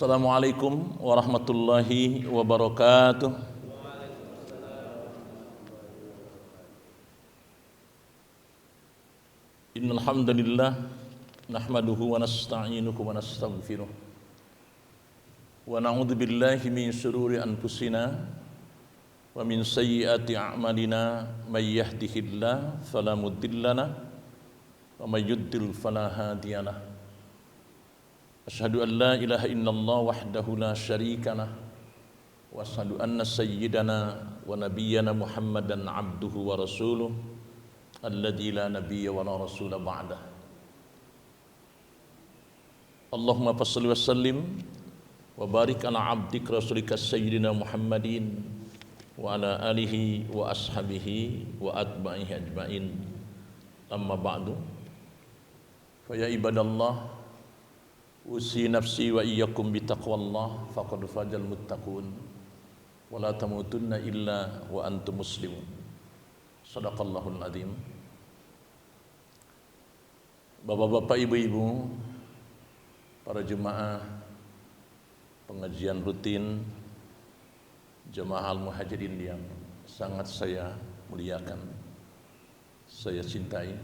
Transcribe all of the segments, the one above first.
Assalamualaikum warahmatullahi wabarakatuh. Innal hamdalillah nahmaduhu wa nasta'inuhu wa nastaghfiruh wa na'udzu billahi min shururi anfusina wa min sayyiati a'malina may yahdihillahu fala mudilla lahu wa may yudlil fala hadiya lahu. Asyhadu an la ilaha illallah wahdahu la syarika lah wa asyhadu anna sayyidana wa nabiyyana Muhammadan abduhu wa rasuluh alladzi la nabiyya wa la rasula ba'dah. Allahumma fassalli wa sallim wa barik ala abdika rasulika sayyidina Muhammadin wa ala alihi wa ashabihi wa atba'ihi ajma'in. Amma ba'du. Fa ya ibadallah, usi nafsi wa iyyakum bitaqwallah faqad fazal muttaqun wa la tamutunna illa wa antum muslimun. Shadaqallahul azim. Bapak-bapak, ibu-ibu, para jemaah pengajian rutin Jamaah Al-Muhajirin yang sangat saya muliakan, saya cintai.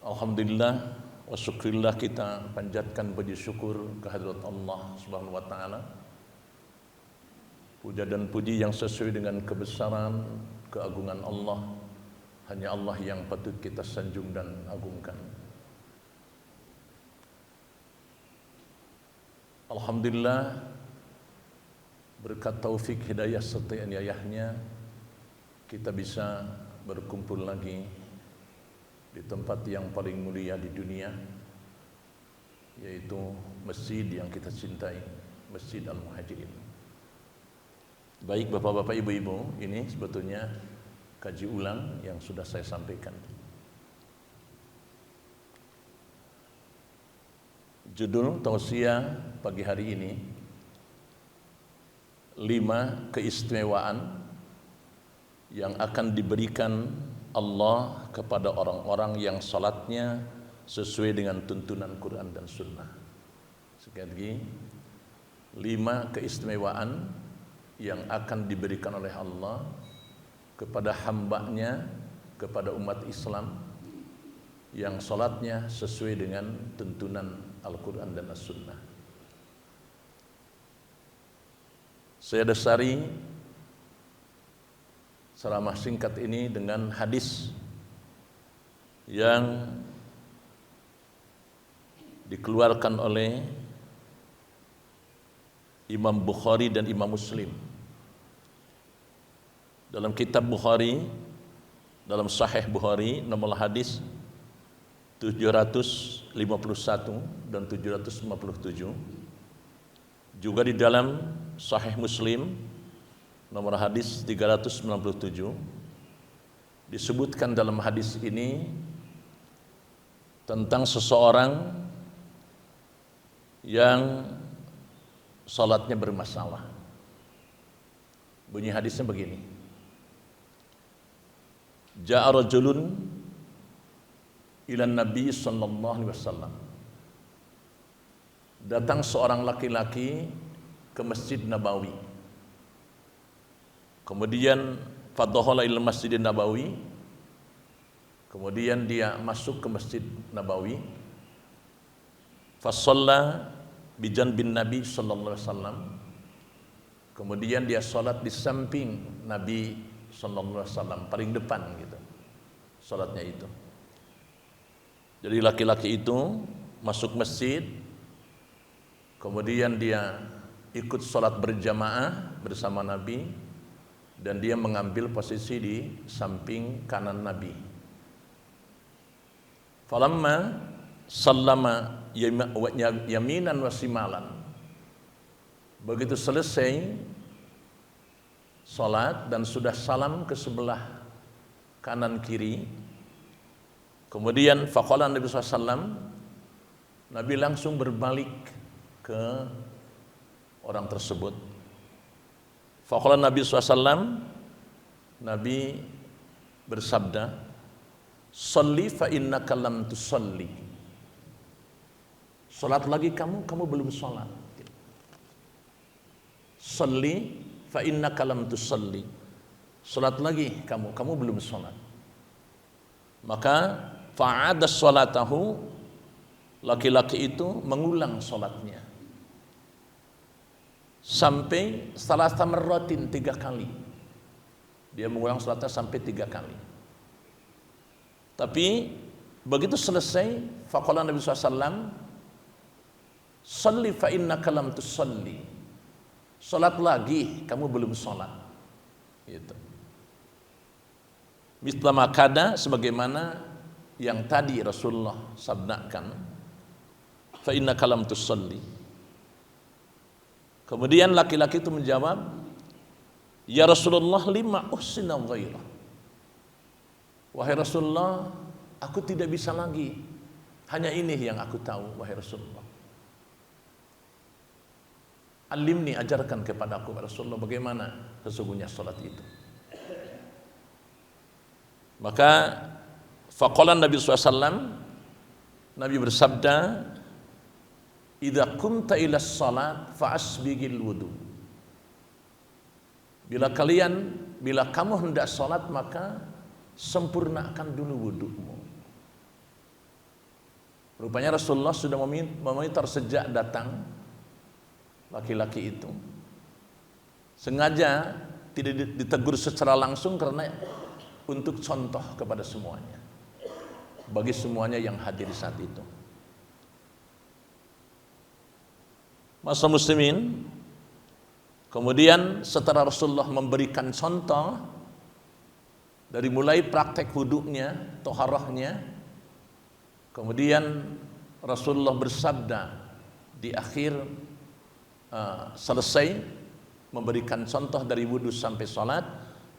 Alhamdulillah wa syukrillah, kita panjatkan puji syukur kehadirat Allah Subhanahu wa taala. Puja dan puji yang sesuai dengan kebesaran, keagungan Allah. Hanya Allah yang patut kita sanjung dan agungkan. Alhamdulillah, berkat taufik hidayah serta inayahnya kita bisa berkumpul lagi di tempat yang paling mulia di dunia, yaitu masjid yang kita cintai, Masjid Al-Muhajirin. Baik bapak-bapak, ibu-ibu, ini sebetulnya kaji ulang yang sudah saya sampaikan. Judul tausiah pagi hari ini, 5 keistimewaan yang akan diberikan Allah kepada orang-orang yang salatnya sesuai dengan tuntunan Quran dan Sunnah. Sekali lagi, 5 keistimewaan yang akan diberikan oleh Allah kepada hambanya, kepada umat Islam yang salatnya sesuai dengan tuntunan Al-Quran dan As-Sunnah. Saya dasari ceramah singkat ini dengan hadis yang dikeluarkan oleh Imam Bukhari dan Imam Muslim. Dalam kitab Bukhari, dalam Sahih Bukhari, nomor hadis 751 dan 757. Juga di dalam Sahih Muslim nomor hadis 397 disebutkan dalam hadis ini tentang seseorang yang salatnya bermasalah. Bunyi hadisnya begini: Ja'a rajulun ila Nabi sallallahu alaihi wasallam. Datang seorang laki-laki ke Masjid Nabawi. Kemudian fadakhala ila Masjid Nabawi. Kemudian dia masuk ke Masjid Nabawi. Fasalla bi janbin Nabi sallallahu alaihi wasallam. Kemudian dia salat di samping Nabi sallallahu alaihi wasallam, paling depan gitu. Salatnya itu. Jadi laki-laki itu masuk masjid, kemudian dia ikut salat berjamaah bersama Nabi, dan dia mengambil posisi di samping kanan Nabi. Falamma sallama yaminan wa simalan. Begitu selesai salat dan sudah salam ke sebelah kanan kiri, kemudian faqala Nabi SAW, Nabi langsung berbalik ke orang tersebut. Faqala Nabi SAW, Nabi bersabda, "Shalli fa innaka lam tusalli." Salat lagi kamu belum salat. Shalli fa innaka lam tusalli. Salat lagi kamu belum salat. Maka fa'ada salatahu, laki-laki itu mengulang salatnya sampai salasa marratin, 3 kali. Dia mengulang salatnya sampai 3 kali. Tapi begitu selesai, faqala Nabi SAW, shalli fa innaka lam tusalli. Salat lagi, kamu belum salat. Gitu. Mithla makada, sebagaimana yang tadi Rasulullah sabdakan, fa innaka lam tusalli. Kemudian laki-laki itu menjawab, ya Rasulullah, lima uhsina ghairah. Wahai Rasulullah, aku tidak bisa lagi. Hanya ini yang aku tahu, wahai Rasulullah. Alimni, ajarkan kepadaku, Rasulullah, bagaimana sesungguhnya salat itu. Maka faqala Nabi SAW, Nabi bersabda, idza qumta ila salat fa'asbigil wudu. Bila kamu hendak salat, maka sempurnakan dulu wudumu. Rupanya Rasulullah sudah memonitor sejak datang laki-laki itu. Sengaja tidak ditegur secara langsung karena untuk contoh kepada semuanya, bagi semuanya yang hadir saat itu. Masa muslimin, kemudian setelah Rasulullah memberikan contoh dari mulai praktek wuduknya, toharahnya, kemudian Rasulullah bersabda di akhir selesai memberikan contoh dari wudhu sampai salat,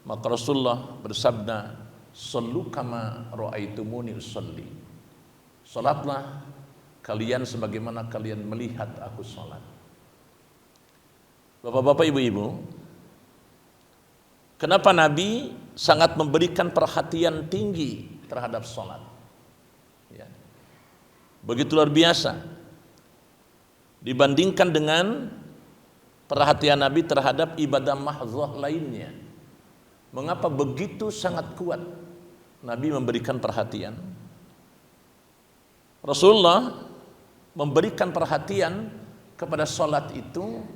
maka Rasulullah bersabda, sallu kama ra'aitumuni usalli. Salatlah kalian sebagaimana kalian melihat aku salat. Bapak-bapak, ibu-ibu, kenapa Nabi sangat memberikan perhatian tinggi terhadap salat? Ya. Begitu luar biasa dibandingkan dengan perhatian Nabi terhadap ibadah mahdzah lainnya. Mengapa begitu sangat kuat Nabi memberikan perhatian? Rasulullah memberikan perhatian kepada salat itu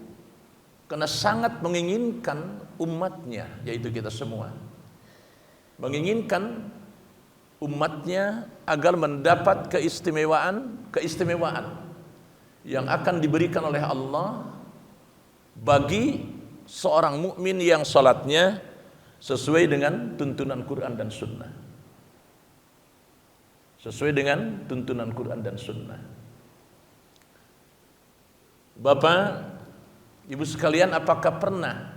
karena sangat menginginkan umatnya, yaitu kita semua, menginginkan umatnya agar mendapat keistimewaan yang akan diberikan oleh Allah bagi seorang mukmin yang salatnya sesuai dengan tuntunan Quran dan Sunnah. Sesuai dengan tuntunan Quran dan Sunnah. Bapak, ibu sekalian, apakah pernah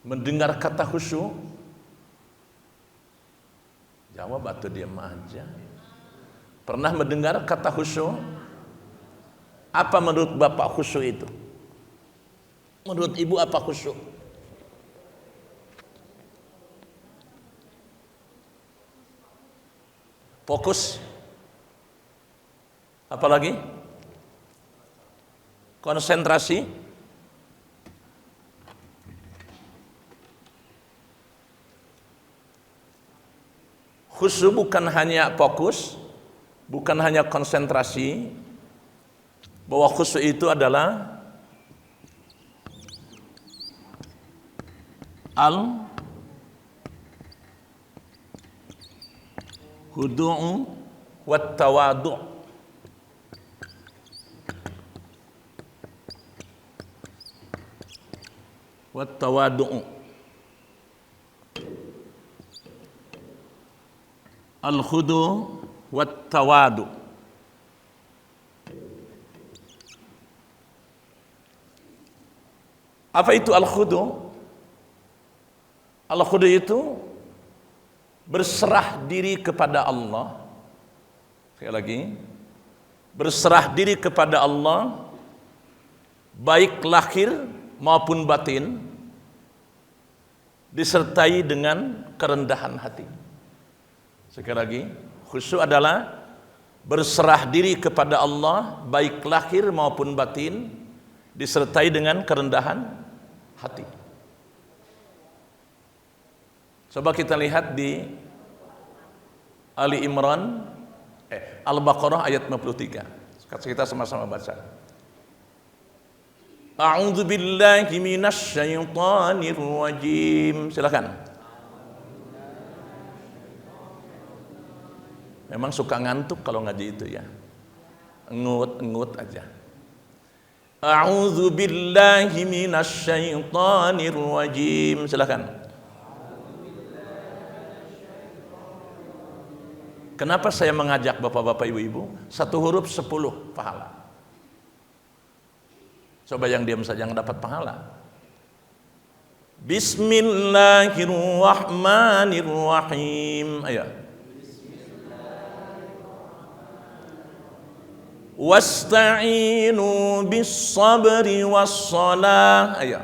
mendengar kata khusyuk? Jawab atau diam aja. Pernah mendengar kata khusyuk? Apa menurut Bapak khusyuk itu? Menurut Ibu apa khusyuk? Fokus. Apalagi? Konsentrasi. Khusyuk bukan hanya fokus, bukan hanya konsentrasi, bahwa khusyuk itu adalah al-hudu'u wat-tawadu'. Wat-tawadu'. Al-khudu' wat-tawadu'. Apa itu al-khudu'? Al-khudu' itu berserah diri kepada Allah. Sekali lagi, berserah diri kepada Allah, baik lahir maupun batin, disertai dengan kerendahan hati. Sekali lagi, khusyuk adalah berserah diri kepada Allah baik lahir maupun batin, disertai dengan kerendahan hati. Coba kita lihat di Ali Imran, Al-Baqarah ayat 53. Kita sama-sama baca. A'udzu billahi minasy syaithanir rajim. Silakan. Memang suka ngantuk kalau ngaji itu ya. Engut aja. A'udzu billahi minasy syaithanir rajim. Silakan. Kenapa saya mengajak bapak-bapak ibu-ibu? 1 huruf 10 pahala. Coba yang diam saja yang dapat pahala. Bismillahirrahmanirrahim. Ayo. Wasta'inu bis-sabri was-shalah. Ayo.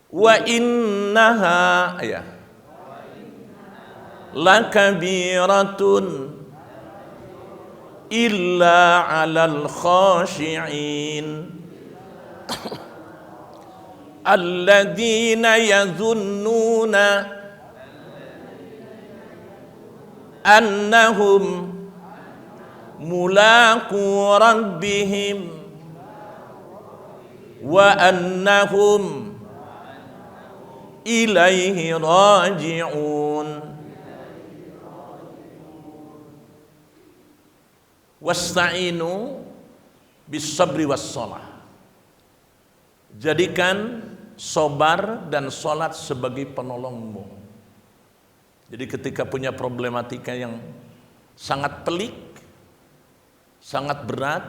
Wa innaha ya lakabiratun illa 'alal khashi'in alladzina yadhunnuna annahum mulaqu rabbihim wa annahum ilaihi raji'un. Wasta'inu bis-sabri was-shalah. Jadikan sabar dan salat sebagai penolongmu. Jadi ketika punya problematika yang sangat pelik, sangat berat,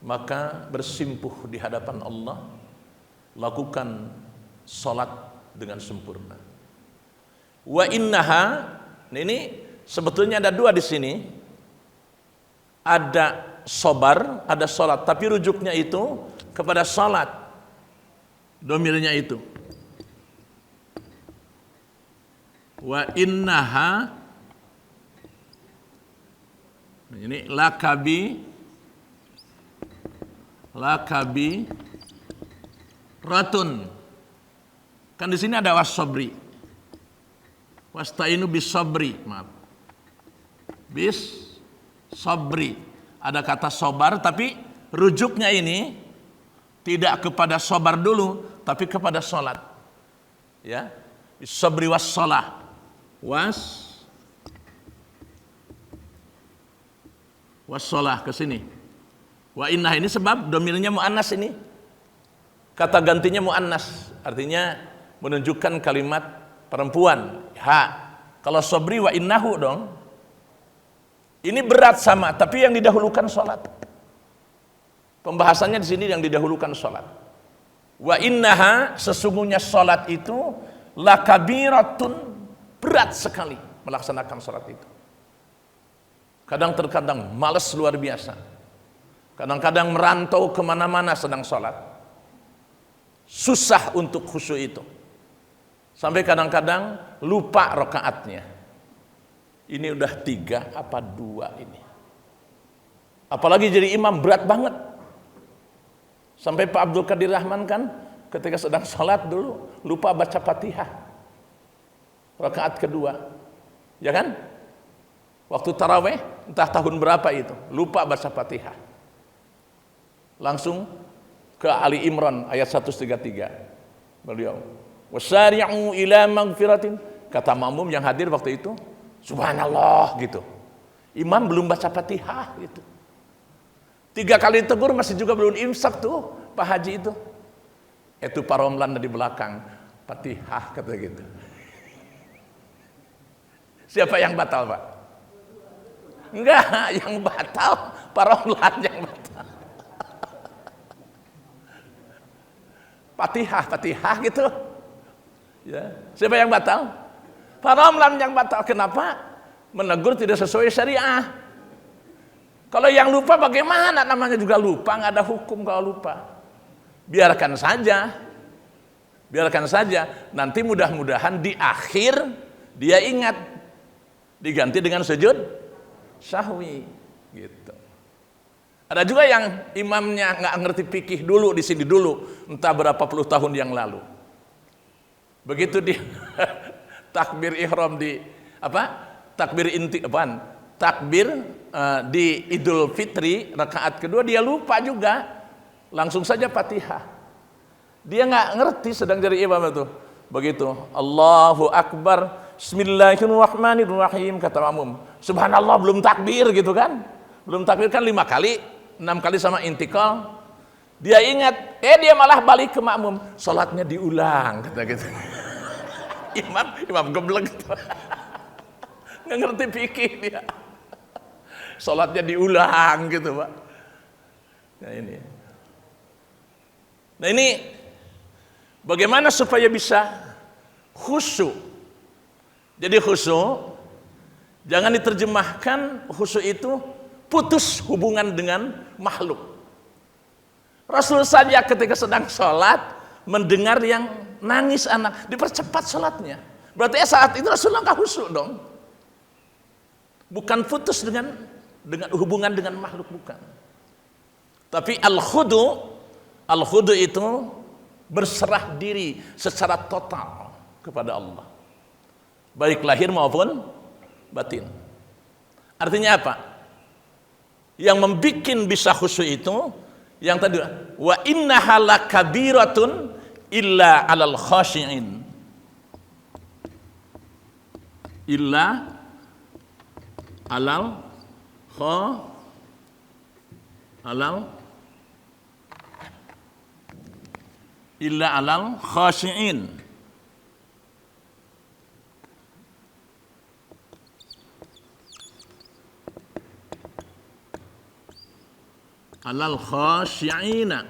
maka bersimpuh di hadapan Allah, lakukan salat dengan sempurna. Wa innaha, ini sebetulnya ada 2 di sini. Ada sabar, ada salat, tapi rujuknya itu kepada salat. Domirnya itu. Wa innaha, ini lakabi ratun. Kan di sini ada was-sabri. Wasta'inu bis-sabri, maaf. Bis-sabri. Ada kata sabar tapi rujuknya ini tidak kepada sabar dulu tapi kepada salat. Ya. Bis-sabri was-shalah. Was-shalah ke sini. Wa innah ini sebab domirnya muannas ini. Kata gantinya muannas, artinya menunjukkan kalimat perempuan. Kalau sabri wa innahu dong. Ini berat sama, tapi yang didahulukan salat. Pembahasannya di sini yang didahulukan salat. Wa innaha, sesungguhnya salat itu lakabiratun, berat sekali melaksanakan salat itu. Kadang-kadang malas luar biasa. Kadang-kadang merantau kemana-mana sedang salat. Susah untuk khusyuk itu. Sampai kadang-kadang lupa rakaatnya. Ini udah 3 apa 2 ini. Apalagi jadi imam berat banget. Sampai Pak Abdul Qadir Rahman kan ketika sedang sholat dulu lupa baca Fatihah. Rakaat kedua. Ya kan? Waktu taraweh entah tahun berapa itu. Lupa baca Fatihah. Langsung ke Ali Imran ayat 133. Beliau wasari'u ila magfiratin, kata makmum yang hadir waktu itu, subhanallah gitu. Imam belum baca Fatihah gitu. 3 kali tegur masih juga belum imsak tuh Pak Haji itu. Itu Pak Romlan di belakang, Fatihah kata gitu. Siapa yang batal, Pak? Enggak, yang batal Pak Romlan yang batal. Fatihah gitu. Ya. Siapa yang batal? Pak Romlan yang batal. Kenapa? Menegur tidak sesuai syariah. Kalau yang lupa bagaimana? Namanya juga lupa, nggak ada hukum kalau lupa. Biarkan saja. Biarkan saja. Nanti mudah-mudahan di akhir dia ingat, diganti dengan sujud sahwi gitu. Ada juga yang imamnya nggak ngerti fikih dulu di sini dulu, entah berapa puluh tahun yang lalu. Begitu dia takbir ihram di takbir di Idul Fitri rakaat kedua dia lupa juga, langsung saja Fatihah. Dia nggak ngerti sedang dari imam itu. Begitu Allahu Akbar, Bismillahirrahmanirrahim, kata makmum. Subhanallah, belum takbir gitu kan? Belum takbir kan 5 kali, 6 kali sama intikal. Dia ingat, dia malah balik ke makmum. Salatnya diulang, kata gitu. Imam geblek gitu. Nggak ngerti fikih dia. Salatnya diulang gitu, Pak. Nah ini bagaimana supaya bisa khusyuk? Jadi khusyuk jangan diterjemahkan khusyuk itu putus hubungan dengan makhluk. Rasul saja ketika sedang sholat mendengar yang nangis anak, dipercepat sholatnya. Berarti saat itu Rasulullah nggak khusyuk dong. Bukan putus dengan hubungan dengan makhluk, bukan. Tapi al-khudu itu berserah diri secara total kepada Allah, baik lahir maupun batin. Artinya apa? Yang membikin bisa khusyuk itu yang tadi, wa innaha lakabiratun illa 'alal khashi'in. Illa 'alal khashi'in. Alal khasyi'ina,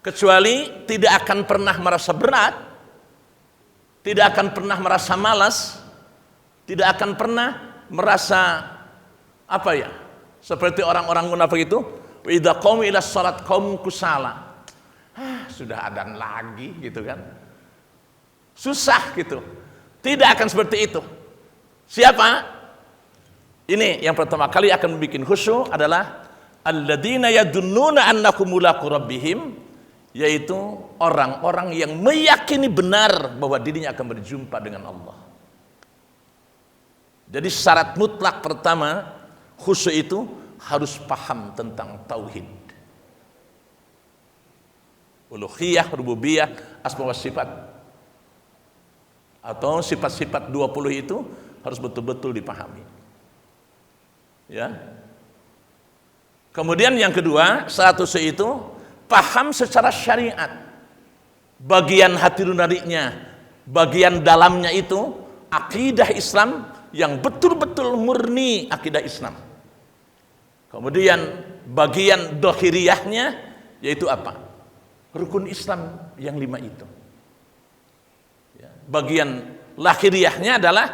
kecuali tidak akan pernah merasa berat, tidak akan pernah merasa malas, tidak akan pernah merasa seperti orang-orang munafik itu, wa idza qamu ila shalat qaum kusala. Sudah adzan lagi gitu kan. Susah gitu. Tidak akan seperti itu. Siapa? Ini yang pertama kali akan membuat khusyuk adalah alladzina yadunnuna annahum mulaqu rabbihim, yaitu orang-orang yang meyakini benar bahwa dirinya akan berjumpa dengan Allah. Jadi syarat mutlak pertama khusyuk itu harus paham tentang tauhid, uluhiyah, rububiyah, asma wa sifat, atau sifat-sifat 20 itu harus betul-betul dipahami. Ya. Kemudian yang kedua, syarat khusyuk itu paham secara syariat. Bagian hati nuraninya, bagian dalamnya itu akidah Islam yang betul-betul murni akidah Islam. Kemudian bagian dohiriyahnya yaitu apa? Rukun Islam yang 5 itu. Bagian lahiriahnya adalah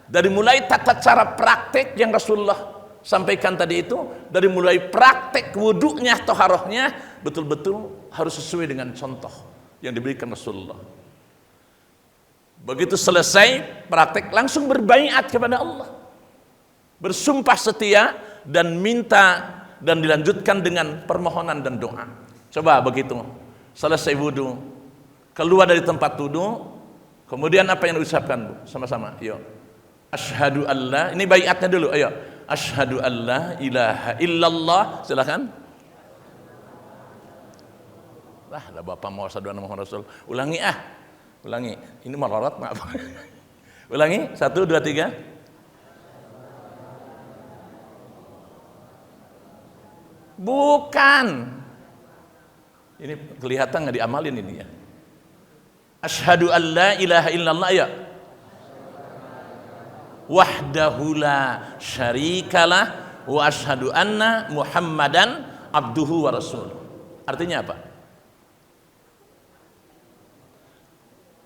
dari mulai tata cara praktek yang Rasulullah sampaikan tadi itu, dari mulai praktek wudunya, toharohnya betul-betul harus sesuai dengan contoh yang diberikan Rasulullah. Begitu selesai praktek langsung berbaiat kepada Allah, bersumpah setia dan minta, dan dilanjutkan dengan permohonan dan doa. Coba begitu selesai wudu, keluar dari tempat wudu, kemudian apa yang diucapkan, Bu? Sama-sama, yuk. Asyhadu alla, ini baiatnya dulu, ayo. Asyhadu alla ilaha illallah, silakan. Ada Bapak mau asyhadu anna Muhammad Rasul. Ulangi ulangi. Ini malarat maaf. Ulangi, 1, 2, 3. Bukan. Ini kelihatan nggak diamalin ini ya. Asyhadu alla ilaha illallah, ya. Wahdahu la syarikalah wa asyhadu anna Muhammadan abduhu wa rasuluh. Artinya apa?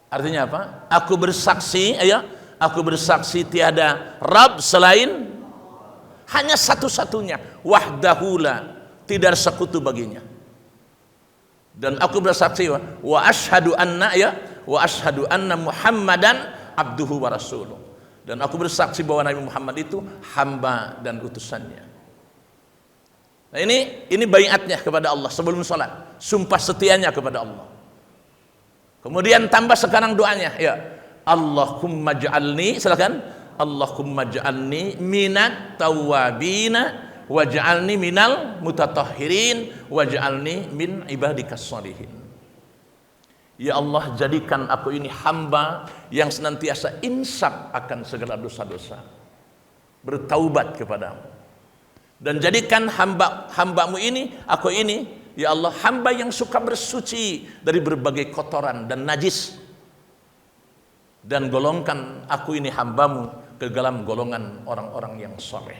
Artinya apa? Aku bersaksi, aku bersaksi tiada Rabb selain hanya satu-satunya, wahdahu la, tidak ada sekutu baginya. Dan aku bersaksi wa asyhadu anna, wa asyhadu anna Muhammadan abduhu wa rasuluh. Dan aku bersaksi bahwa Nabi Muhammad itu hamba dan utusannya. Nah ini baiatnya kepada Allah sebelum sholat, sumpah setianya kepada Allah. Kemudian tambah sekarang doanya, ya Allahumma ja'alni, silakan, Allahumma ja'alni minat tawwabina waj'alni minal mutatahhirin waj'alni min ibadikas sholihin. Ya Allah, jadikan aku ini hamba yang senantiasa insaf akan segala dosa-dosa, bertaubat kepadamu, dan jadikan hambamu ini, aku ini, ya Allah, hamba yang suka bersuci dari berbagai kotoran dan najis, dan golongkan aku ini hambamu ke dalam golongan orang-orang yang soleh.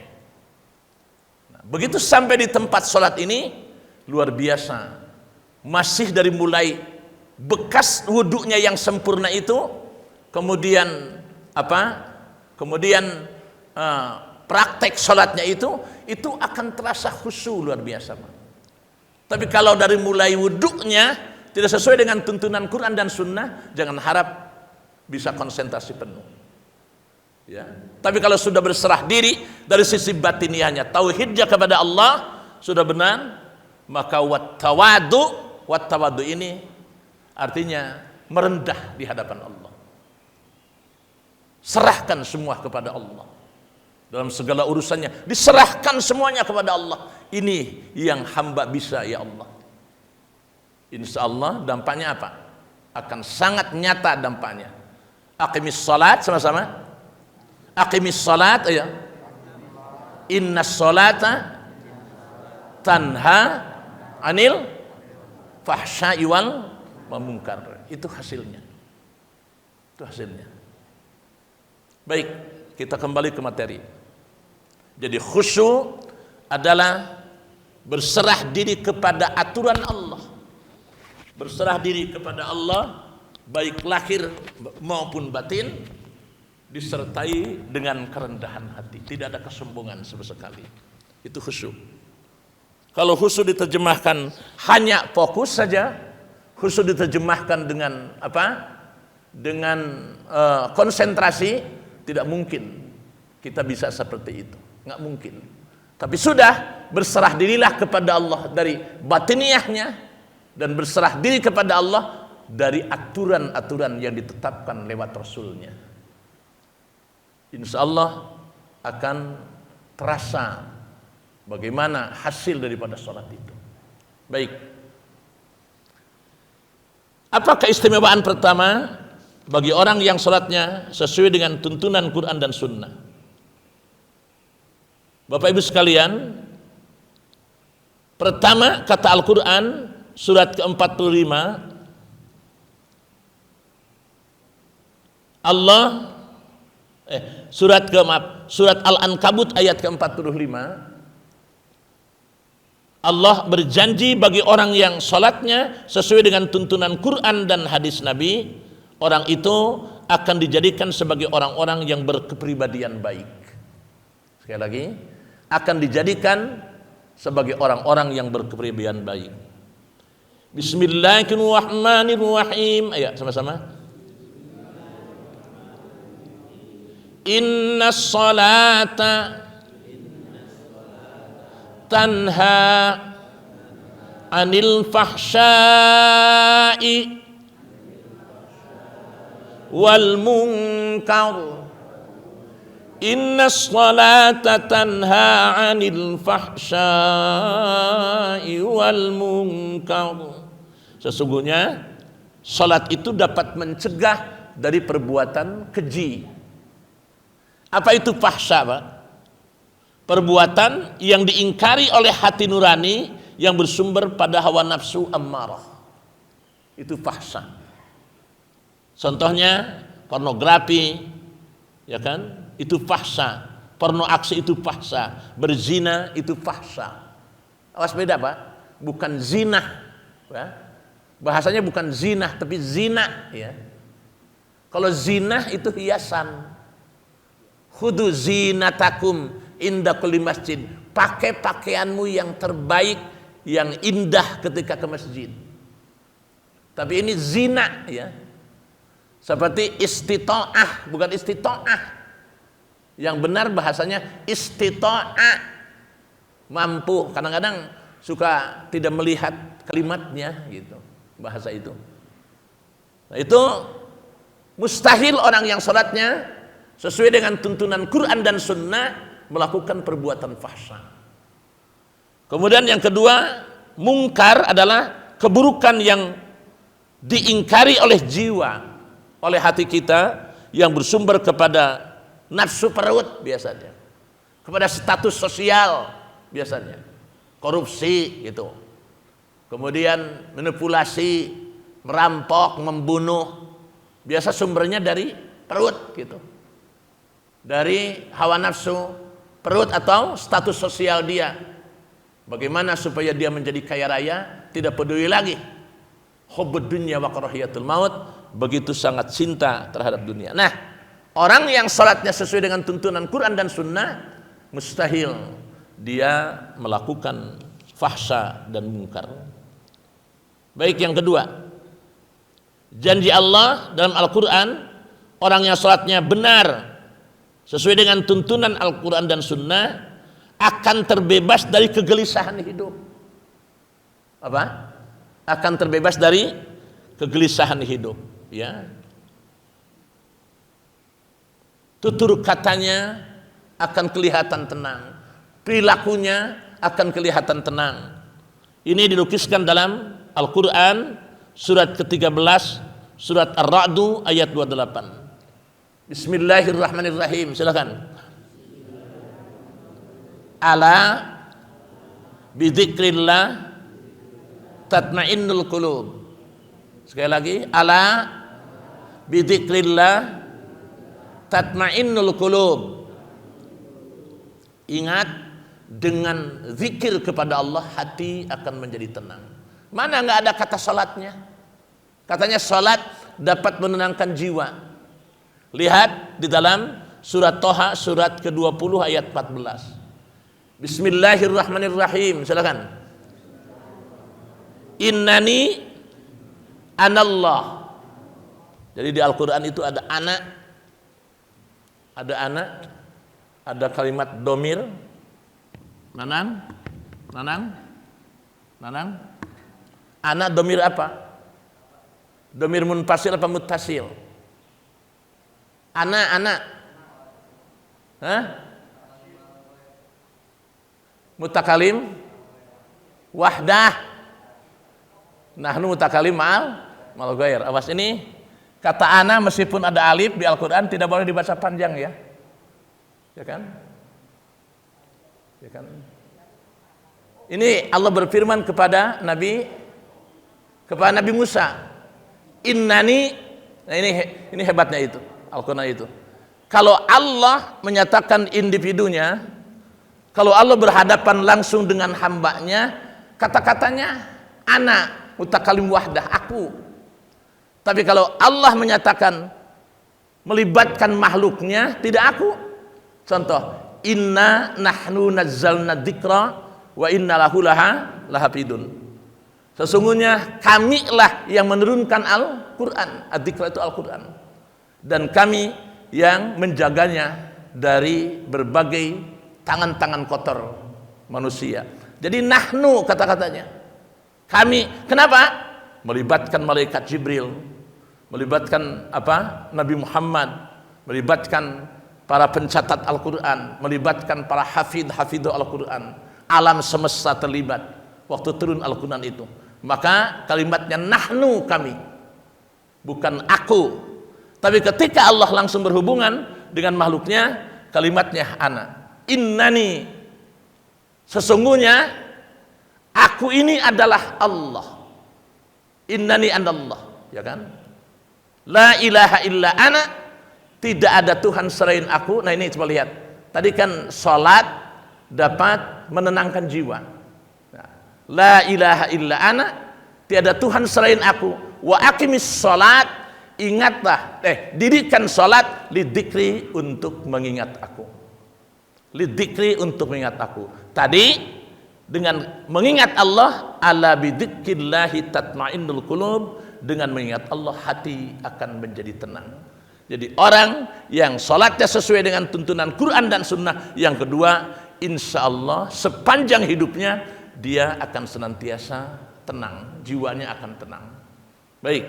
Begitu sampai di tempat sholat ini, luar biasa, masih dari mulai bekas wudhunya yang sempurna itu, kemudian praktek sholatnya itu akan terasa khusyuk luar biasa. Tapi kalau dari mulai wudhunya tidak sesuai dengan tuntunan Quran dan Sunnah, jangan harap bisa konsentrasi penuh. Ya. Tapi kalau sudah berserah diri dari sisi batiniahnya, tauhidnya kepada Allah sudah benar, maka wattawadu ini artinya merendah di hadapan Allah. Serahkan semua kepada Allah. Dalam segala urusannya diserahkan semuanya kepada Allah. Ini yang hamba bisa, ya Allah. Insya Allah dampaknya apa? Akan sangat nyata dampaknya. Aqimis salat, sama-sama. Aqimis salat, ya. Innas salata tanha anil fahsya'i wal munkar. Itu hasilnya. Itu hasilnya. Baik, kita kembali ke materi. Jadi khusyuk adalah berserah diri kepada aturan Allah. Berserah diri kepada Allah baik lahir maupun batin, disertai dengan kerendahan hati, tidak ada kesombongan sama sekali. Itu khusyuk. Kalau khusyuk diterjemahkan hanya fokus saja, khusyuk diterjemahkan dengan apa? Dengan konsentrasi, tidak mungkin kita bisa seperti itu, nggak mungkin. Tapi sudah berserah dirilah kepada Allah dari batiniahnya, dan berserah diri kepada Allah dari aturan-aturan yang ditetapkan lewat Rasulnya. Insya Allah akan terasa bagaimana hasil daripada sholat itu. Baik, apa keistimewaan pertama bagi orang yang sholatnya sesuai dengan tuntunan Quran dan Sunnah? Bapak Ibu sekalian, pertama kata Al-Quran surat ke-45, surat Al-Ankabut ayat ke-45, Allah berjanji bagi orang yang sholatnya sesuai dengan tuntunan Quran dan hadis Nabi, orang itu akan dijadikan sebagai orang-orang yang berkepribadian baik. Sekali lagi, akan dijadikan sebagai orang-orang yang berkepribadian baik. Bismillahirrahmanirrahim. Ayo sama-sama. Inna salata tanha anil fahsya'i wal munkar. Inna salata tanha anil fahsya'i wal munkar. Sesungguhnya salat itu dapat mencegah dari perbuatan keji. Apa itu fahsya, Pak? Perbuatan yang diingkari oleh hati nurani yang bersumber pada hawa nafsu ammarah. Itu fahsya. Contohnya pornografi, ya kan? Itu fahsya. Porno aksi itu fahsya. Berzina itu fahsya. Awas beda, Pak. Bukan zina, ya. Bahasanya bukan zina, tapi zina, ya. Kalau zina itu hiasan. Khudu zinatakum inda kulli masjid. Pakai pakaianmu yang terbaik, yang indah ketika ke masjid. Tapi ini zina, ya. Seperti istita'ah, bukan istita'ah. Yang benar bahasanya istita'ah, mampu. Kadang-kadang suka tidak melihat kalimatnya gitu, bahasa itu. Nah, itu mustahil orang yang sholatnya sesuai dengan tuntunan Quran dan Sunnah melakukan perbuatan fahsya. Kemudian yang kedua, mungkar adalah keburukan yang diingkari oleh jiwa, oleh hati kita, yang bersumber kepada nafsu perut biasanya, kepada status sosial biasanya, korupsi gitu, kemudian manipulasi, merampok, membunuh, biasa sumbernya dari perut gitu, dari hawa nafsu perut atau status sosial dia. Bagaimana supaya dia menjadi kaya raya, tidak peduli lagi hubbud dunya wa karahiyatul maut, begitu sangat cinta terhadap dunia. Nah, orang yang sholatnya sesuai dengan tuntunan Quran dan Sunnah, mustahil dia melakukan fahsya dan mungkar. Baik, yang kedua, janji Allah dalam Al-Quran, orang yang sholatnya benar sesuai dengan tuntunan Al-Quran dan Sunnah akan terbebas dari kegelisahan hidup. Apa? Akan terbebas dari kegelisahan hidup, ya. Tutur katanya akan kelihatan tenang, perilakunya akan kelihatan tenang. Ini dilukiskan dalam Al-Quran surat ke-13, surat Ar-Ra'du ayat 28. Bismillahirrahmanirrahim. Silakan. Ala bidzikrillah tatmainnul qulub. Sekali lagi, ala bidzikrillah tatmainnul qulub. Ingat, dengan zikir kepada Allah hati akan menjadi tenang. Mana enggak ada kata salatnya? Katanya salat dapat menenangkan jiwa. Lihat di dalam surat Toha surat ke-20 ayat 14. Bismillahirrahmanirrahim. Silakan. Innani anallah. Jadi di Al-Quran itu ada anak, ada kalimat domir, nanang. Anak domir apa? Domir munfasil apa muttasil? Anak. Hah? Mutakalim wahdah. Nahnu mutakalim mal ghair. Awas ini kata ana meskipun ada alif di Al-Qur'an tidak boleh dibaca panjang ya. Ya kan? Ini Allah berfirman kepada Nabi Musa. Innani, nah ini hebatnya itu Al-Qur'an itu. Kalau Allah menyatakan individunya, kalau Allah berhadapan langsung dengan hambanya, kata-katanya ana, mutakalim wahdah, aku. Tapi kalau Allah menyatakan melibatkan makhluknya, tidak aku. Contoh, inna nahnu nazzalna dzikra wa inna lahu lahafidun. Sesungguhnya kamilah yang menurunkan Al-Quran, ad-dzikra itu Al-Quran, dan kami yang menjaganya dari berbagai tangan-tangan kotor manusia. Jadi nahnu kata-katanya, kami. Kenapa? Melibatkan malaikat Jibril, melibatkan Nabi Muhammad, melibatkan para pencatat Al-Quran, melibatkan para hafidh Al-Quran, alam semesta terlibat waktu turun Al-Quran itu. Maka kalimatnya nahnu, kami, bukan aku. Tapi ketika Allah langsung berhubungan dengan makhluknya, kalimatnya ana. Innani, sesungguhnya aku ini adalah Allah. Innani anallah, ya kan? La ilaha illa ana, tidak ada Tuhan selain aku. Nah ini coba lihat. Tadi kan salat dapat menenangkan jiwa. Nah, la ilaha illa ana, tiada Tuhan selain aku. Wa aqimis salat, ingatlah, dirikan salat lidzikri, untuk mengingat aku. Lidzikri, untuk mengingat aku. Tadi dengan mengingat Allah, ala bidzikrillahi tatmainnul qulub, dengan mengingat Allah, hati akan menjadi tenang. Jadi orang yang sholatnya sesuai dengan tuntunan Quran dan Sunnah, yang kedua, insya Allah sepanjang hidupnya dia akan senantiasa tenang, jiwanya akan tenang. Baik,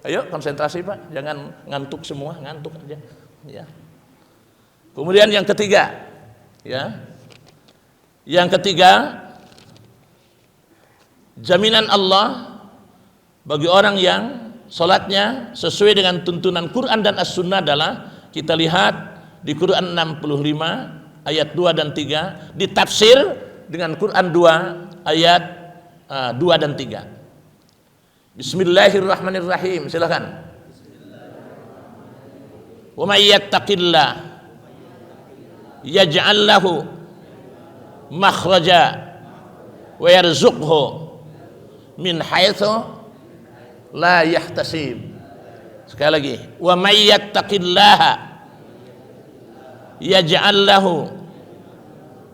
ayo konsentrasi Pak, jangan ngantuk semua, ngantuk aja. Ya. Kemudian yang ketiga, ya, yang ketiga, jaminan Allah bagi orang yang sholatnya sesuai dengan tuntunan Quran dan As-Sunnah adalah, kita lihat di Quran 65 ayat 2 dan 3, ditafsir dengan Quran 2 ayat 2 dan 3. Bismillahirrahmanirrahim, silakan. Wa may yattaqillah yaj'al lahu makhraja wa yarzuqhu min haitsu la yahtasib. Sekali lagi, wa may yattaqillaha yaj'al lahu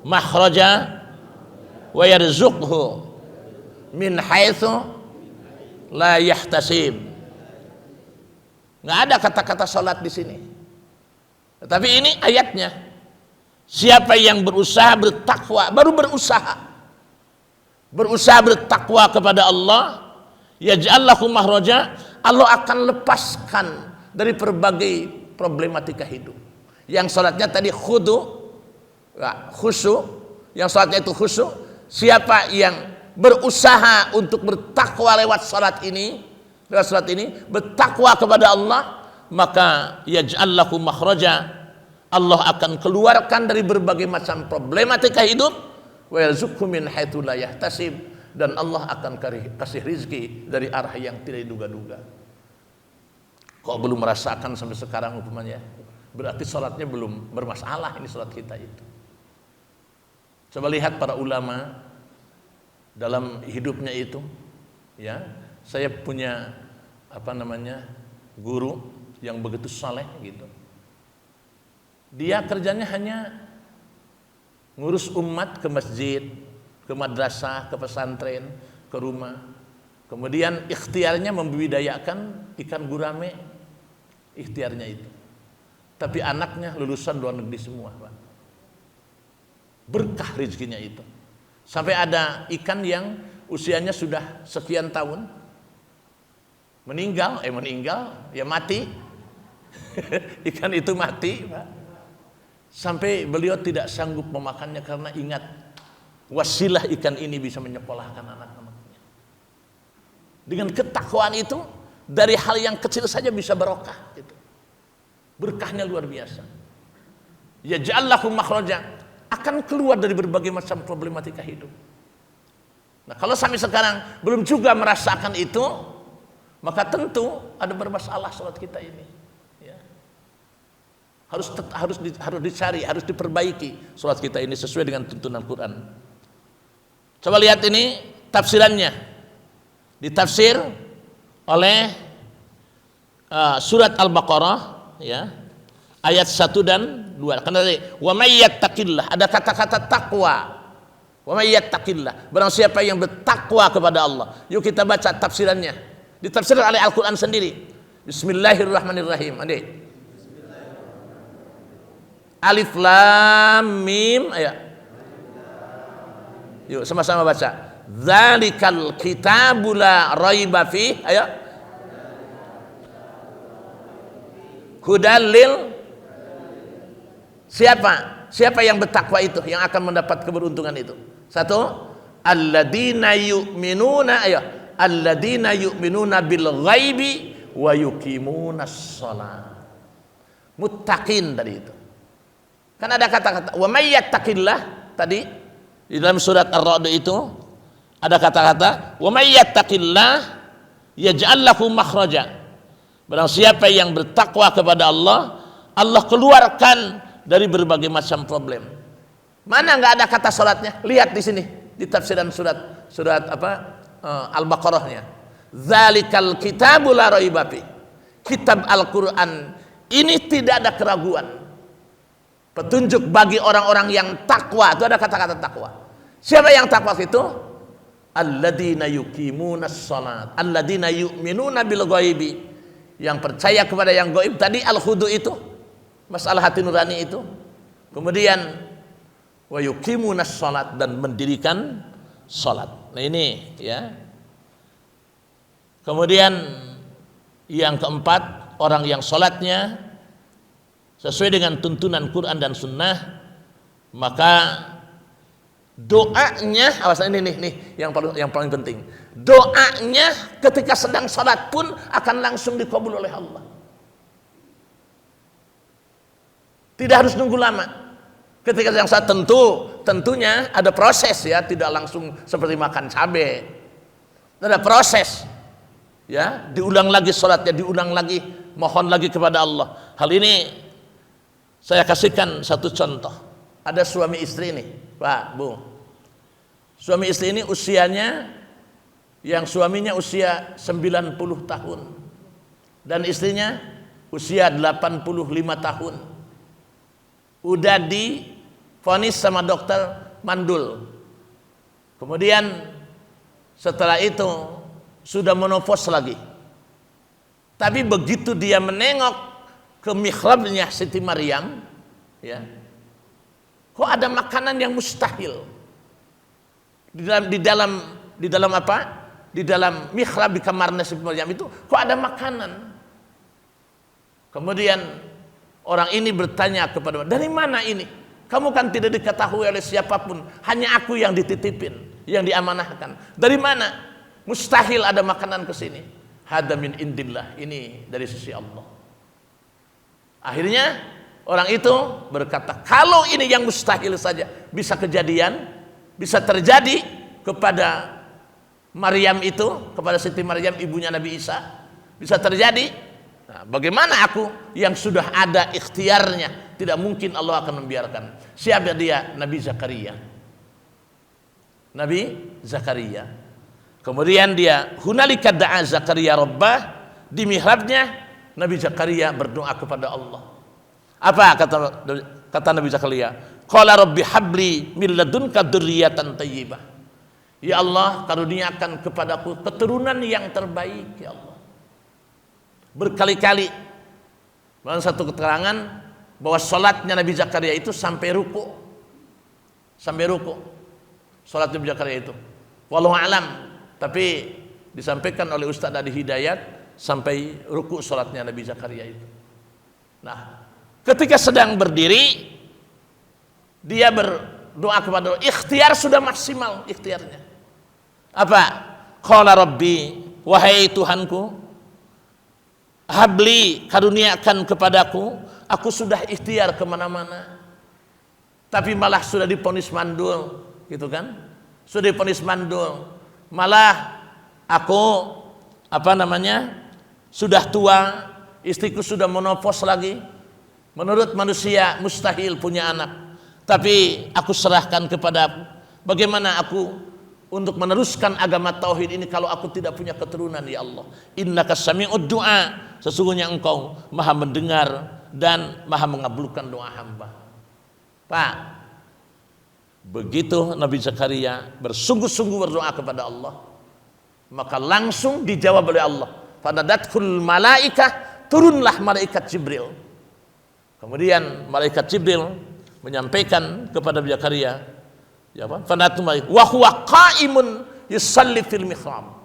makhraja wa yarzuqhu min haitsu la yahtasib. Nggak ada kata-kata salat di sini. Tetapi ini ayatnya. Siapa yang berusaha bertakwa, baru berusaha bertakwa kepada Allah, yaj'al lahu makhraja, Allah akan lepaskan dari berbagai problematika hidup. Yang salatnya tadi khusyuk, yang salatnya itu khusyuk, siapa yang berusaha untuk bertakwa lewat salat ini, bertakwa kepada Allah, maka yaj'al lahu makhraja, Allah akan keluarkan dari berbagai macam problematika hidup, wa yarzuqhu min haitsu la yahtasib, dan Allah akan kasih rizki dari arah yang tidak diduga-duga. Kok belum merasakan sampai sekarang umpamanya, berarti salatnya belum bermasalah. Ini salat kita itu. Coba lihat para ulama dalam hidupnya itu, ya. Saya punya guru yang begitu saleh gitu. Dia kerjanya hanya ngurus umat ke masjid, ke madrasah, ke pesantren, ke rumah. Kemudian ikhtiarnya membudidayakan ikan gurame, ikhtiarnya itu. Tapi anaknya lulusan luar negeri semua, Pak. Berkah rezekinya itu. Sampai ada ikan yang usianya sudah sekian tahun, meninggal, ya mati. Ikan itu mati, Pak. Sampai beliau tidak sanggup memakannya karena ingat wasilah ikan ini bisa menyekolahkan anak-anaknya. Dengan ketakwaan itu, dari hal yang kecil saja bisa barokah gitu. Berkahnya luar biasa. Ya ja'allahu makhraja, akan keluar dari berbagai macam problematika hidup. Nah, kalau sampai sekarang belum juga merasakan itu, maka tentu ada bermasalah salat kita ini. Harus dicari, harus diperbaiki salat kita ini sesuai dengan tuntunan Quran. Coba lihat ini tafsirannya, ditafsir oleh surat Al-Baqarah, ya, ayat 1 dan 2. Karena tadi wa may yattaqillah, ada kata-kata takwa. Wa may yattaqillah, barang siapa yang bertakwa kepada Allah. Yuk kita baca tafsirannya, ditafsirkan oleh Al-Quran sendiri. Bismillahirrahmanirrahim. Adik, Alif Lam Mim, ayo. Yuk sama-sama baca. Dzalikal kitabu la raiba fi, ayo. Hudalil. Siapa yang bertakwa itu yang akan mendapat keberuntungan itu? Satu, alladzina yu'minuna, ayo. Alladzina yu'minuna bil ghaibi wa yuqimunas shalah. Muttaqin tadi itu. Kan ada kata-kata wa may yattaqillah tadi di dalam surat Ar-Ra'd itu ada kata-kata wa may yattaqillah yaj'al lahu makhraja. Barang siapa yang bertakwa kepada Allah, Allah keluarkan dari berbagai macam problem. Mana enggak ada kata salatnya? Lihat di sini di tafsiran surat Al-Baqarahnya. Dzalikal kitabu la raiba fi. Kitab Al-Qur'an ini tidak ada keraguan. Petunjuk bagi orang-orang yang takwa. Itu ada kata-kata takwa. Siapa yang takwa itu? alladzina yuqimunas shalat, alladzina yu'minuna bil ghaibi, yang percaya kepada yang gaib tadi, al-khudu itu, masalah hati nurani itu. Kemudian wa yuqimunas shalat, dan mendirikan salat. Nah ini ya. Kemudian yang keempat, orang yang salatnya sesuai dengan tuntunan Quran dan Sunnah, maka doanya, awas ini nih yang paling penting. Doanya ketika sedang salat pun akan langsung dikabul oleh Allah. Tidak harus nunggu lama. Ketika sedang salat tentunya ada proses ya, tidak langsung seperti makan cabai. Ada proses. Ya, diulang lagi salatnya, diulang lagi, mohon lagi kepada Allah. Hal ini saya kasihkan satu contoh. Ada suami istri nih, Pak, Bu. Suami istri ini usianya, yang suaminya usia 90 tahun dan istrinya usia 85 tahun. Udah divonis sama dokter mandul. Kemudian setelah itu sudah menopos lagi. Tapi begitu dia menengok ke mihrabnya Siti Maryam, ya, kok ada makanan yang mustahil di dalam apa? Di dalam mihrab di kamarnya Siti Maryam itu kok ada makanan. Kemudian orang ini bertanya kepada, dari mana ini? Kamu kan tidak diketahui oleh siapapun, hanya aku yang dititipin, yang diamanahkan. Dari mana? Mustahil ada makanan ke sini. Hada min indillah, ini dari sisi Allah. Akhirnya orang itu berkata, kalau ini yang mustahil saja bisa kejadian, bisa terjadi kepada Maryam itu, kepada Siti Maryam ibunya Nabi Isa, bisa terjadi. Nah, bagaimana aku yang sudah ada ikhtiarnya? Tidak mungkin Allah akan membiarkan. Siapa dia? Nabi Zakaria. Nabi Zakaria. Kemudian dia hunalika da'a Zakaria rabbah, di mihrabnya Nabi Zakaria berdoa kepada Allah. Apa kata Nabi Zakaria? Qala rabbi habli min ladunka dzurriyyatan thayyibah. Ya Allah, karuniakan kepadaku keturunan yang terbaik ya Allah. Berkali-kali dalam satu keterangan bahwa salatnya Nabi Zakaria itu sampai ruku. Sampai ruku. Salat Nabi Zakaria itu. Wallahu alam, tapi disampaikan oleh Ustaz Adi Hidayat sampai ruku salatnya Nabi Zakaria itu. Nah, ketika sedang berdiri dia berdoa kepada Allah, ikhtiar sudah maksimal ikhtiarnya. Apa? Qala rabbi, wahai Tuhanku, habli, karuniakan kepadaku, aku sudah ikhtiar kemana-mana, tapi malah sudah diponis mandul, gitu kan? Sudah diponis mandul, malah aku sudah tua, istriku sudah menopos lagi. Menurut manusia mustahil punya anak, tapi aku serahkan kepadamu. Bagaimana aku untuk meneruskan agama tauhid ini kalau aku tidak punya keturunan ya Allah? Innaka sami'ud du'a, sesungguhnya engkau maha mendengar dan maha mengabulkan doa hamba. Pak, begitu Nabi Zakaria bersungguh-sungguh berdoa kepada Allah, maka langsung dijawab oleh Allah. Fanadatkul malaikah, turunlah malaikat Jibril. Kemudian malaikat Jibril menyampaikan kepada Nabi Zakaria, ya apa? Wa huwa qaimun yusalli fil mihrab.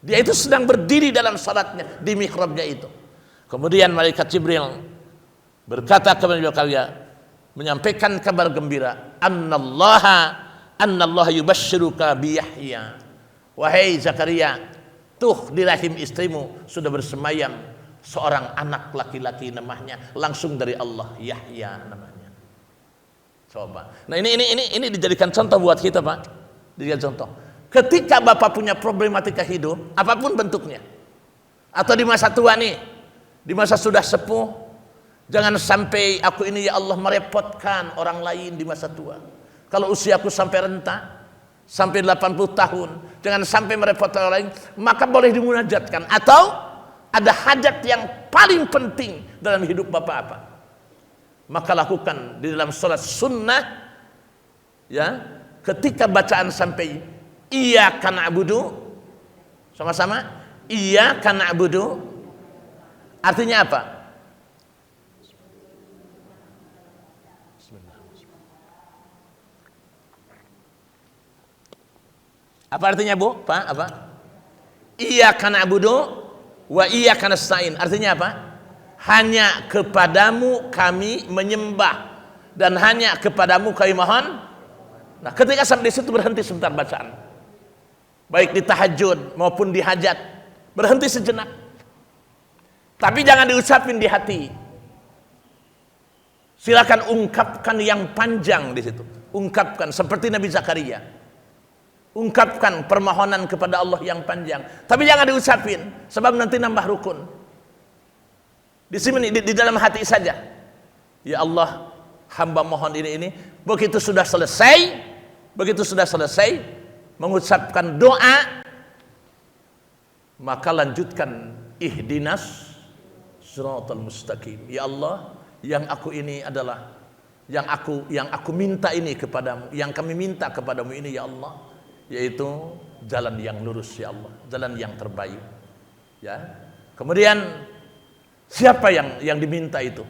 Dia itu sedang berdiri dalam salatnya di mihrabnya itu. Kemudian malaikat Jibril berkata kepada Nabi Zakaria, menyampaikan kabar gembira, annallaha yubashshiruka bi Yahya. Wahai Zakaria, tuh di rahim istrimu sudah bersemayam seorang anak laki-laki, namanya langsung dari Allah, Yahya namanya. Coba. Nah ini dijadikan contoh buat kita, Pak. Dijadikan contoh. Ketika Bapak punya problematika hidup, apapun bentuknya, atau di masa tua nih, di masa sudah sepuh, jangan sampai aku ini ya Allah merepotkan orang lain di masa tua. Kalau usiaku sampai renta, sampai 80 tahun, jangan sampai merepotkan orang lain, maka boleh dimunajatkan. Atau ada hajat yang paling penting dalam hidup Bapak apa? Maka lakukan di dalam sholat sunnah, ya, ketika bacaan sampai Iyyaka na'budu, sama-sama. Iyyaka na'budu artinya apa? Apa artinya, Bu? Pak, apa? Iyyaka na'budu wa iyyaka nasta'in. Artinya apa? Hanya kepadamu kami menyembah dan hanya kepadamu kami mohon. Nah, ketika sampai di situ berhenti sebentar bacaan. Baik di tahajud maupun di hajat, berhenti sejenak. Tapi jangan diucapin di hati. Silakan ungkapkan yang panjang di situ. Ungkapkan seperti Nabi Zakaria. Ungkapkan permohonan kepada Allah yang panjang. Tapi jangan diucapin, sebab nanti nambah rukun. Di sini di dalam hati saja. Ya Allah, hamba mohon ini. Begitu sudah selesai mengucapkan doa, maka lanjutkan ihdinas siratal mustaqim. Ya Allah, yang aku ini adalah yang aku minta ini kepadamu, yang kami minta kepadamu ini ya Allah, yaitu jalan yang lurus ya Allah, jalan yang terbaik. Ya. Kemudian siapa yang diminta itu?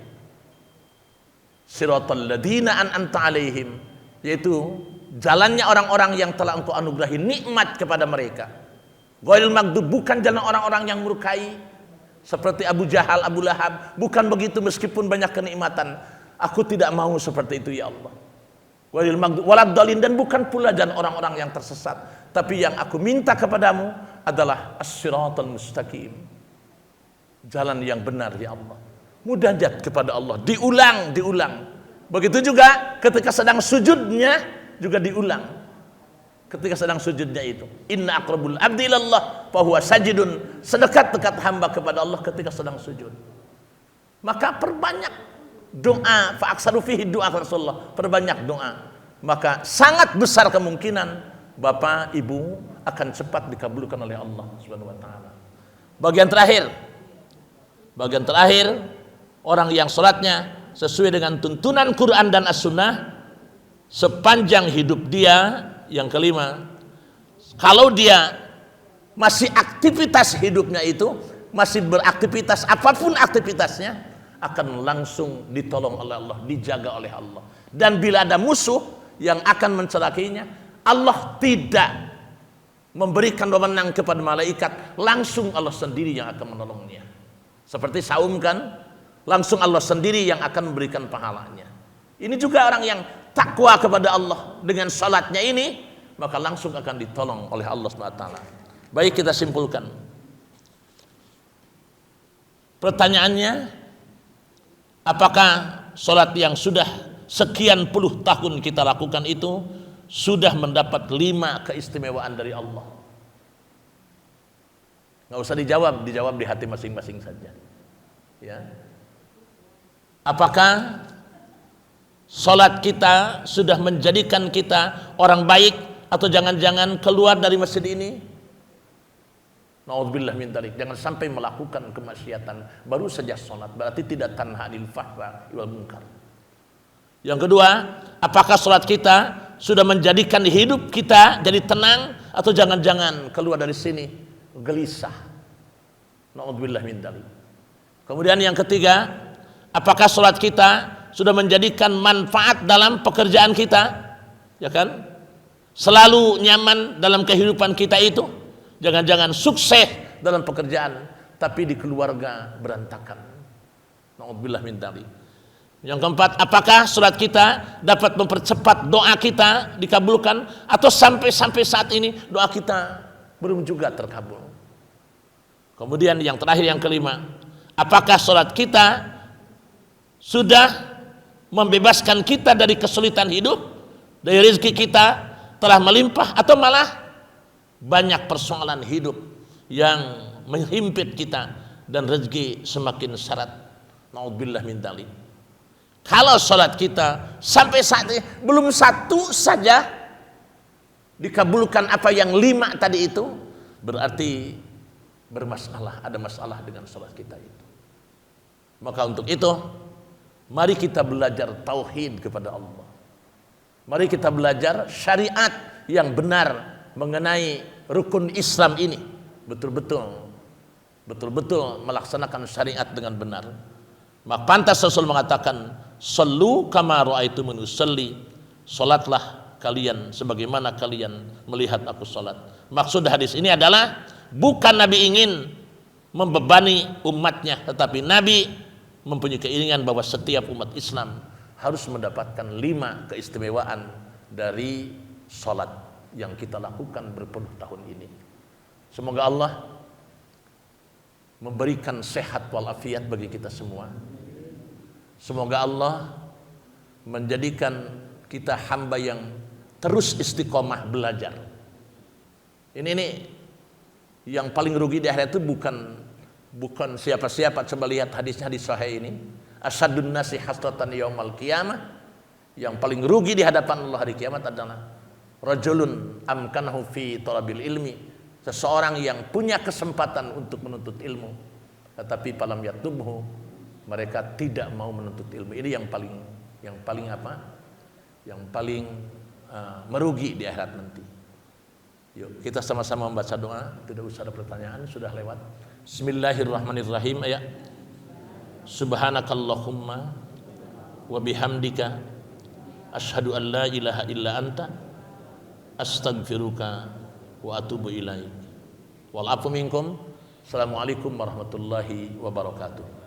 Siratal ladzina an'amta alaihim, yaitu jalannya orang-orang yang telah Engkau anugerahi nikmat kepada mereka. Ghairil maghdub, bukan jalan orang-orang yang murkai seperti Abu Jahal, Abu Lahab. Bukan begitu, meskipun banyak kenikmatan. Aku tidak mau seperti itu ya Allah. Ghairil maghdub waladdallin, dan bukan pula jalan orang-orang yang tersesat. Tapi yang aku minta kepadamu adalah as-siratal mustaqim, jalan yang benar ya Allah. Munajat kepada Allah diulang. Begitu juga ketika sedang sujudnya juga diulang. Ketika sedang sujudnya itu, inna aqrabul abdi ilallah fa huwa sajidun, sedekat-dekat hamba kepada Allah ketika sedang sujud. Maka perbanyak doa, fa aksaru fihi doa Rasulullah, perbanyak doa. Maka sangat besar kemungkinan Bapak Ibu akan cepat dikabulkan oleh Allah Subhanahu wa taala. Bagian terakhir, orang yang sholatnya sesuai dengan tuntunan Quran dan As-Sunnah sepanjang hidup dia. Yang kelima, kalau dia masih aktivitas hidupnya itu, masih beraktivitas apapun aktivitasnya, akan langsung ditolong oleh Allah, dijaga oleh Allah. Dan bila ada musuh yang akan mencelakainya, Allah tidak memberikan wewenang kepada malaikat, langsung Allah sendiri yang akan menolongnya. Seperti saum kan, langsung Allah sendiri yang akan memberikan pahalanya. Ini juga orang yang takwa kepada Allah dengan salatnya ini, maka langsung akan ditolong oleh Allah SWT. Baik, kita simpulkan. Pertanyaannya, apakah salat yang sudah sekian puluh tahun kita lakukan itu sudah mendapat 5 keistimewaan dari Allah? Nggak usah dijawab di hati masing-masing saja. Ya. Apakah salat kita sudah menjadikan kita orang baik, atau jangan-jangan keluar dari masjid ini? Na'udzubillah min dzalik. Jangan sampai melakukan kemaksiatan baru saja salat, berarti tidak tanha 'anil fahsya'i wal munkar. Yang kedua, apakah salat kita sudah menjadikan hidup kita jadi tenang, atau jangan-jangan keluar dari sini gelisah? Na'udzubillah min dzalik. Kemudian yang ketiga, apakah salat kita sudah menjadikan manfaat dalam pekerjaan kita? Ya kan? Selalu nyaman dalam kehidupan kita itu. Jangan-jangan sukses dalam pekerjaan, tapi di keluarga berantakan. Na'udzubillah min dzalik. Yang keempat, apakah salat kita dapat mempercepat doa kita dikabulkan, atau sampai saat ini doa kita belum juga terkabul? Kemudian yang terakhir, yang kelima, apakah salat kita sudah membebaskan kita dari kesulitan hidup, dari rezeki kita telah melimpah, atau malah banyak persoalan hidup yang menghimpit kita dan rezeki semakin syarat? Na'udzubillah min dzalik. Kalau salat kita sampai saat ini belum satu saja dikabulkan apa yang 5 tadi itu, berarti bermasalah, ada masalah dengan salat kita itu. Maka untuk itu, mari kita belajar tauhid kepada Allah. Mari kita belajar syariat yang benar mengenai rukun Islam ini betul-betul melaksanakan syariat dengan benar, maka pantas Rasul mengatakan, "Shallu kama ra'aitumuni usolli." Salatlah kalian sebagaimana kalian melihat aku salat. Maksud hadis ini adalah bukan Nabi ingin membebani umatnya, tetapi Nabi mempunyai keinginan bahwa setiap umat Islam harus mendapatkan 5 keistimewaan dari salat yang kita lakukan berpuluh tahun ini. Semoga Allah memberikan sehat walafiat bagi kita semua. Semoga Allah menjadikan kita hamba yang terus istiqomah belajar. Ini yang paling rugi di akhirat itu bukan siapa-siapa. Coba lihat hadisnya, hadis sahih ini. Asyadun nasi hasratan yaumal qiyamah. Yang paling rugi di hadapan Allah hari kiamat adalah rajulun amkanahu fi talabil ilmi. Seseorang yang punya kesempatan untuk menuntut ilmu, tetapi falam yatubhu, mereka tidak mau menuntut ilmu. Ini yang paling merugi di akhirat nanti. Yuk kita sama-sama membaca doa. Tidak usah ada pertanyaan, sudah lewat. Bismillahirrahmanirrahim. Ya, subhanakallahumma wa bihamdika asyhadu an la ilaha illa anta astaghfiruka wa atubu ilaik. Wal afu minkum. Assalamualaikum warahmatullahi wabarakatuh.